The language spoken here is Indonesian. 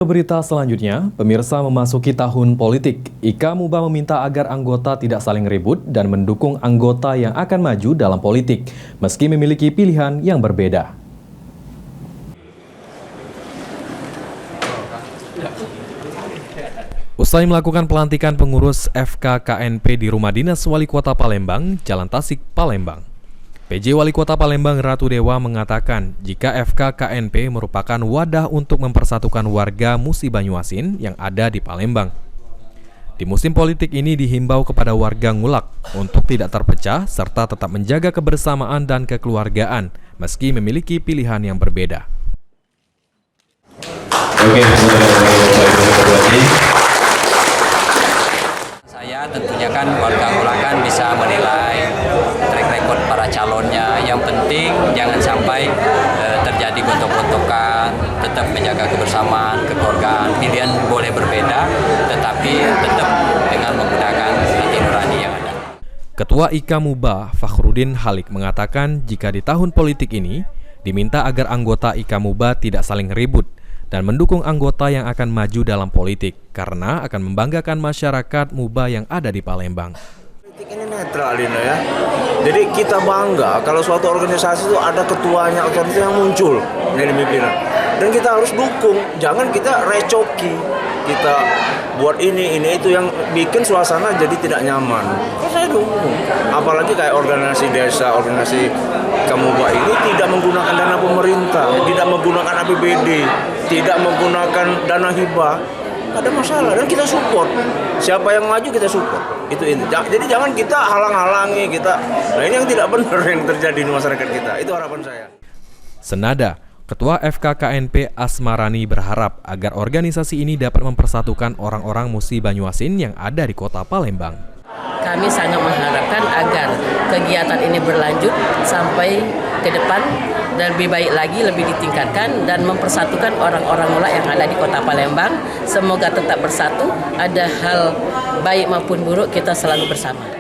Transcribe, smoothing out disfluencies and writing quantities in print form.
Berita selanjutnya, pemirsa memasuki tahun politik. Ika Muba meminta agar anggota tidak saling ribut dan mendukung anggota yang akan maju dalam politik, meski memiliki pilihan yang berbeda. Usai melakukan pelantikan pengurus FKKNP di Rumah Dinas Wali Kota Palembang, Jalan Tasik, Palembang. PJ Wali Kota Palembang Ratu Dewa mengatakan jika FKKNP merupakan wadah untuk mempersatukan warga Musi Banyuasin yang ada di Palembang. Di musim politik ini dihimbau kepada warga Ngulak untuk tidak terpecah serta tetap menjaga kebersamaan dan kekeluargaan meski memiliki pilihan yang berbeda. Saya tentunya kan warga Ngulak kan bisa menilai track record para calonnya. Yang penting jangan sampai terjadi gontok-gontokan, tetap menjaga kebersamaan, kekeluargaan. Pilihan boleh berbeda, tetapi tetap dengan menggunakan hati nurani yang ada. Ketua Ika Muba, Fakhrudin Halik mengatakan jika di tahun politik ini diminta agar anggota Ika Muba tidak saling ribut dan mendukung anggota yang akan maju dalam politik karena akan membanggakan masyarakat Muba yang ada di Palembang. Politik ini netral ya. Jadi kita bangga kalau suatu organisasi itu ada ketuanya otoritas yang muncul dari pimpinan. Dan kita harus dukung, jangan kita recoki. Kita buat ini itu yang bikin suasana jadi tidak nyaman. Kok saya dukung. Apalagi kayak organisasi desa, organisasi Kamuba ini tidak menggunakan dana pemerintah, tidak menggunakan APBD, tidak menggunakan dana hibah. Ada masalah dan kita support. Siapa yang maju kita support. Itu ini. Jadi jangan kita halang-halangi kita. Nah ini yang tidak benar yang terjadi di masyarakat kita. Itu harapan saya. Senada, Ketua FKKNP Asmarani berharap agar organisasi ini dapat mempersatukan orang-orang Musi Banyuasin yang ada di kota Palembang. Kami sangat mengharapkan agar kegiatan ini berlanjut sampai ke depan dan lebih baik lagi, lebih ditingkatkan dan mempersatukan orang-orang Ngulak yang ada di kota Palembang. Semoga tetap bersatu, ada hal baik maupun buruk kita selalu bersama.